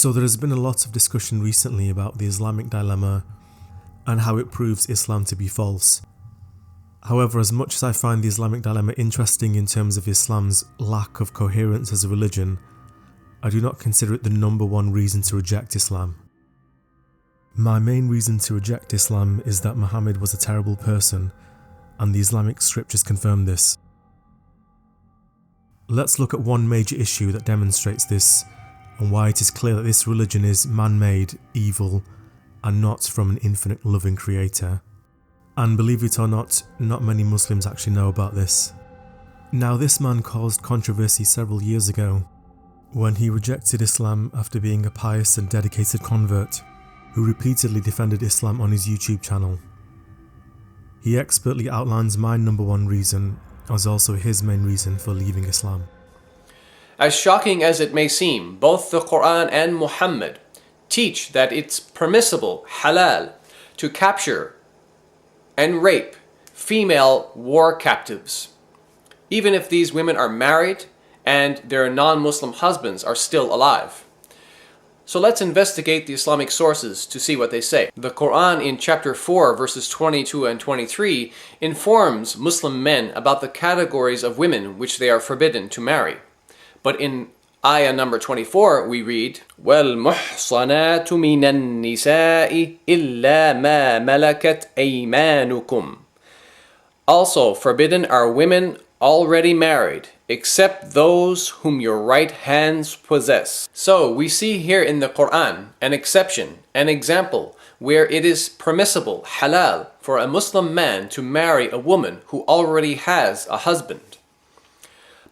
So there has been a lot of discussion recently about the Islamic dilemma and how it proves Islam to be false. However, as much as I find the Islamic dilemma interesting in terms of Islam's lack of coherence as a religion, I do not consider it the number one reason to reject Islam. My main reason to reject Islam is that Muhammad was a terrible person, and the Islamic scriptures confirm this. Let's look at one major issue that demonstrates this, and why it is clear that this religion is man-made, evil, and not from an infinite loving creator. And believe it or not many Muslims actually know about this. Now, this man caused controversy several years ago when he rejected Islam after being a pious and dedicated convert who repeatedly defended Islam on his YouTube channel. He expertly outlines my number one reason as also his main reason for leaving Islam. As shocking as it may seem, both the Quran and Muhammad teach that it's permissible, halal, to capture and rape female war captives, even if these women are married and their non-Muslim husbands are still alive. So let's investigate the Islamic sources to see what they say. The Quran in chapter 4 verses 22 and 23 informs Muslim men about the categories of women which they are forbidden to marry. But in ayah number 24 we read, وَالْمُحْصَنَاتُ مِنَ النِّسَاءِ إِلَّا مَا مَلَكَتْ أَيْمَانُكُمْ. Also forbidden are women already married, except those whom your right hands possess. So we see here in the Quran an exception, an example where it is permissible, halal, for a Muslim man to marry a woman who already has a husband.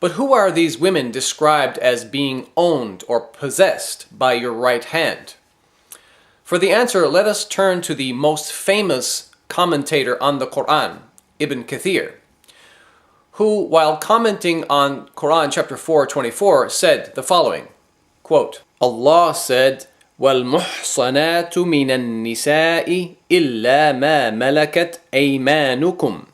But who are these women described as being owned or possessed by your right hand? For the answer, let us turn to the most famous commentator on the Quran, Ibn Kathir, who, while commenting on Quran chapter 4:24, said the following, quote, Allah said, وَالْمُحْصَنَاتُ مِنَ النِّسَاءِ إِلَّا مَا مَلَكَتْ أَيْمَانُكُمْ.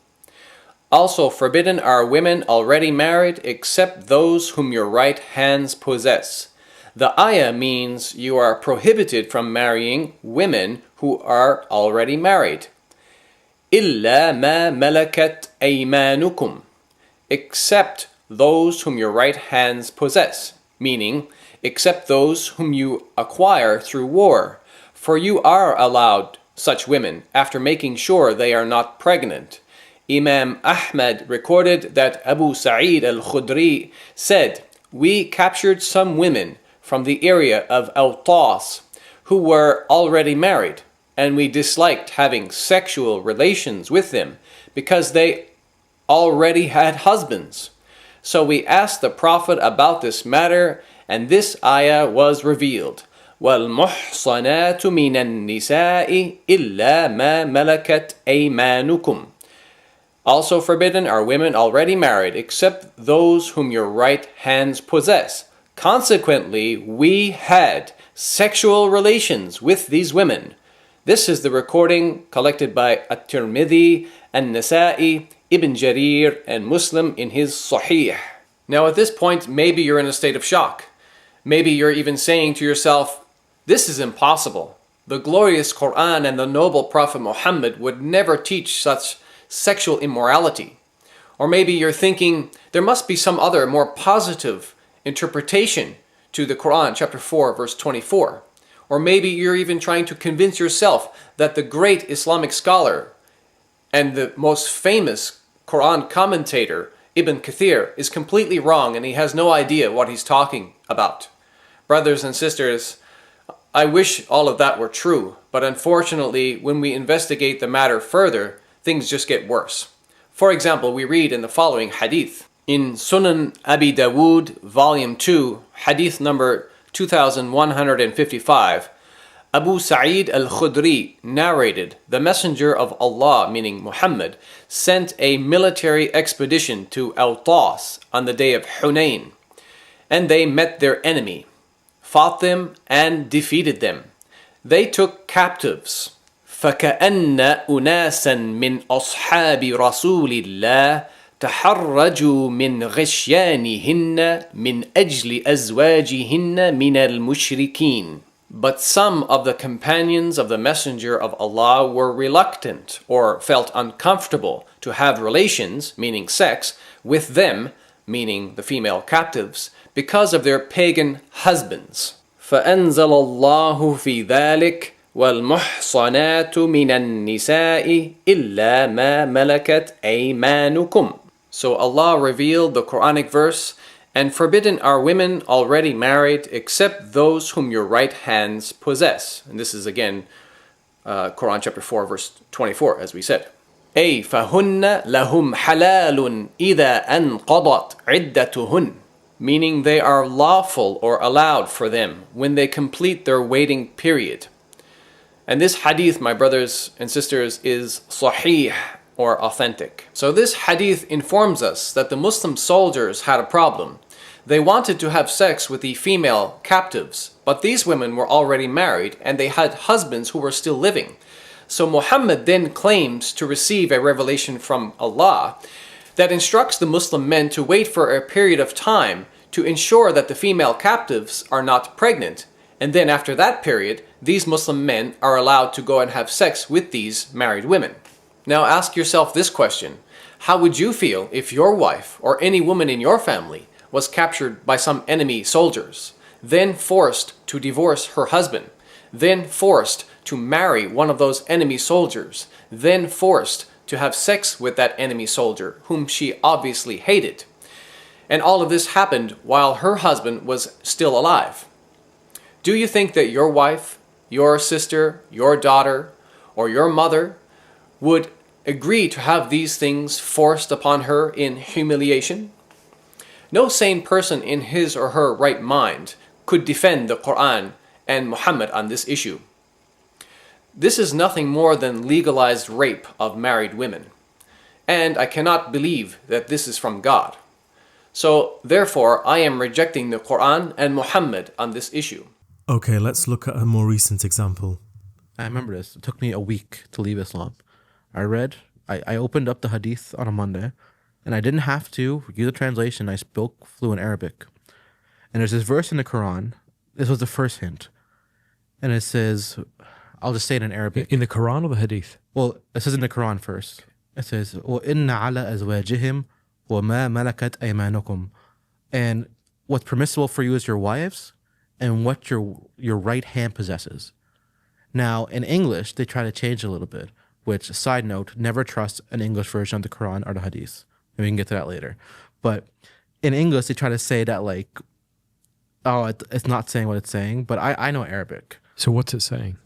Also forbidden are women already married except those whom your right hands possess. The ayah means you are prohibited from marrying women who are already married. إِلَّا مَا مَلَكَتْ أَيْمَانُكُمْ. Except those whom your right hands possess, meaning except those whom you acquire through war, for you are allowed such women after making sure they are not pregnant. Imam Ahmad recorded that Abu Sa'id al-Khudri said, we captured some women from the area of Apostasy who were already married, and we disliked having sexual relations with them because they already had husbands. So we asked the Prophet about this matter, and this ayah was revealed. وَالْمُحْصَنَاتُ مِنَ النِّسَاءِ إِلَّا مَا مَلَكَتْ أَيْمَانُكُمْ. Also forbidden are women already married, except those whom your right hands possess. Consequently, we had sexual relations with these women. This is the recording collected by At-Tirmidhi, An-Nasa'i, Ibn Jarir, and Muslim in his Sahih. Now at this point, maybe you're in a state of shock. Maybe you're even saying to yourself, this is impossible. The glorious Quran and the noble Prophet Muhammad would never teach such sexual immorality. Or maybe you're thinking there must be some other more positive interpretation to the Quran chapter 4 verse 24. Or maybe you're even trying to convince yourself that the great Islamic scholar and the most famous Quran commentator Ibn Kathir is completely wrong and he has no idea what he's talking about. Brothers and sisters, I wish all of that were true, but unfortunately when we investigate the matter further, things just get worse. For example, we read in the following hadith. In Sunan Abi Dawood, volume 2, hadith number 2155, Abu Sa'id al-Khudri narrated, the Messenger of Allah, meaning Muhammad, sent a military expedition to Apostasy on the day of Hunayn, and they met their enemy, fought them, and defeated them. They took captives. فَكَأَنَّ أُنَاسًا مِنْ أَصْحَابِ رَسُولِ اللَّهِ تَحَرَّجُوا مِنْ غِشْيَانِهِنَّ مِنْ أَجْلِ أَزْوَاجِهِنَّ مِنَ الْمُشْرِكِينَ. But some of the companions of the Messenger of Allah were reluctant or felt uncomfortable to have relations, meaning sex, with them, meaning the female captives, because of their pagan husbands. فَأَنزَلَ اللَّهُ فِي ذَلِكَ وَالْمُحْصَنَاتُ مِنَ النِّسَاءِ إِلَّا مَا مَلَكَتْ أَيْمَانُكُمْ. So Allah revealed the Quranic verse, and forbidden are women already married except those whom your right hands possess. And this is again Quran chapter 4 verse 24, as we said. أي فهن لهم حلال إذا أنقضت عدتهن, meaning they are lawful or allowed for them when they complete their waiting period. And this hadith, my brothers and sisters, is sahih, or authentic. So this hadith informs us that the Muslim soldiers had a problem. They wanted to have sex with the female captives, but these women were already married and they had husbands who were still living. So Muhammad then claims to receive a revelation from Allah that instructs the Muslim men to wait for a period of time to ensure that the female captives are not pregnant, and then after that period, these Muslim men are allowed to go and have sex with these married women. Now ask yourself this question: how would you feel if your wife or any woman in your family was captured by some enemy soldiers, then forced to divorce her husband, then forced to marry one of those enemy soldiers, then forced to have sex with that enemy soldier whom she obviously hated? And all of this happened while her husband was still alive. Do you think that your wife, your sister, your daughter, or your mother would agree to have these things forced upon her in humiliation? No sane person in his or her right mind could defend the Quran and Muhammad on this issue. This is nothing more than legalized rape of married women. And I cannot believe that this is from God. So therefore, I am rejecting the Quran and Muhammad on this issue. Okay, let's look at a more recent example. I remember this. It took me a week to leave Islam. I opened up the Hadith on a Monday, and I didn't have to use a translation. I spoke fluent Arabic. And there's this verse in the Quran. This was the first hint. And it says, I'll just say it in Arabic. In the Quran or the Hadith? Well, it says in the Quran first. It says, وَإِنَّ عَلَى أَزْوَاجِهِمْ وَمَا مَلَكَتْ أَيْمَانُكُمْ. And what's permissible for you is your wives and what your right hand possesses. Now, in English, they try to change it a little bit, which, side note, never trust an English version of the Quran or the Hadith. And we can get to that later. But in English, they try to say that, like, oh, it's not saying what it's saying, but I know Arabic. So what's it saying?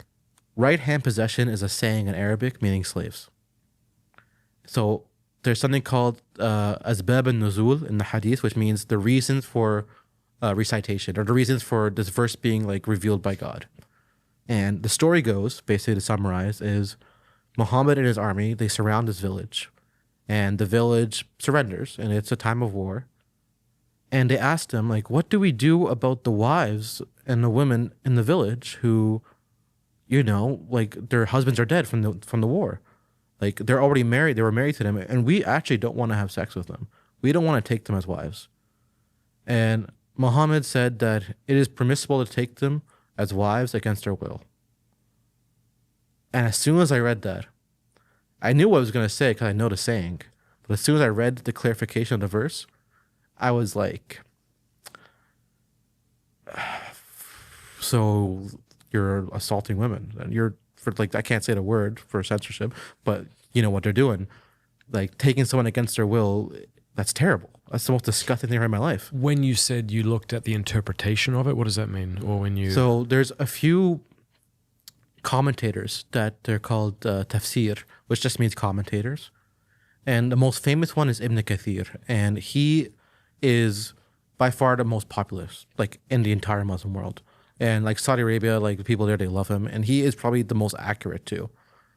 Right hand possession is a saying in Arabic meaning slaves. So there's something called asbab al-nuzul in the Hadith, which means the reasons for recitation, or the reasons for this verse being like revealed by God. And the story goes, basically to summarize, is Muhammad and his army, they surround this village, and the village surrenders, and it's a time of war. And they asked him, like, what do we do about the wives and the women in the village who, you know, like their husbands are dead from the war? Like, they're already married, they were married to them, and we actually don't want to have sex with them. We don't want to take them as wives. And Muhammad said that it is permissible to take them as wives against their will. And as soon as I read that, I knew what I was going to say because I know the saying. But as soon as I read the clarification of the verse, I was like, so you're assaulting women. And you're, for like, I can't say the word for censorship, but you know what they're doing. Like, taking someone against their will, that's terrible. That's the most disgusting thing I've heard in my life. When you said you looked at the interpretation of it, what does that mean? Or when you... So there's a few commentators that they're called tafsir, which just means commentators. And the most famous one is Ibn Kathir. And he is by far the most popular, like, in the entire Muslim world. And like Saudi Arabia, like the people there, they love him. And he is probably the most accurate too.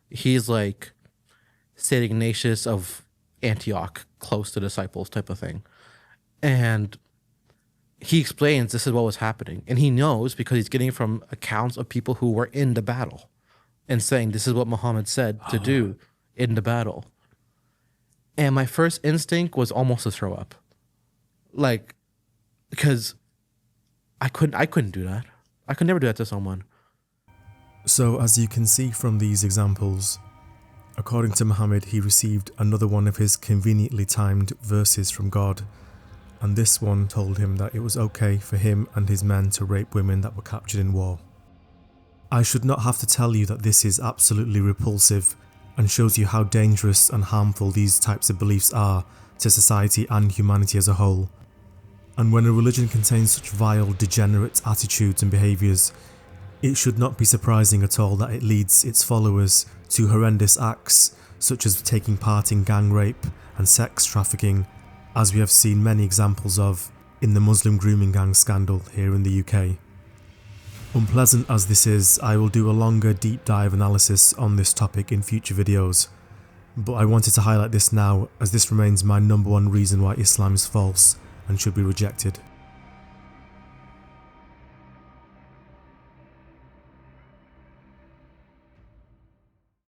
He's like St. Ignatius of Antioch, close to disciples type of thing. And he explains this is what was happening. And he knows because he's getting from accounts of people who were in the battle and saying this is what Muhammad said to do in the battle. And my first instinct was almost to throw up. Like, because I couldn't do that. I could never do that to someone. So as you can see from these examples, according to Muhammad, he received another one of his conveniently timed verses from God, and this one told him that it was okay for him and his men to rape women that were captured in war. I should not have to tell you that this is absolutely repulsive and shows you how dangerous and harmful these types of beliefs are to society and humanity as a whole. And when a religion contains such vile, degenerate attitudes and behaviours, it should not be surprising at all that it leads its followers to horrendous acts such as taking part in gang rape and sex trafficking, as we have seen many examples of in the Muslim grooming gang scandal here in the UK. Unpleasant as this is, I will do a longer deep dive analysis on this topic in future videos, but I wanted to highlight this now as this remains my number one reason why Islam is false and should be rejected.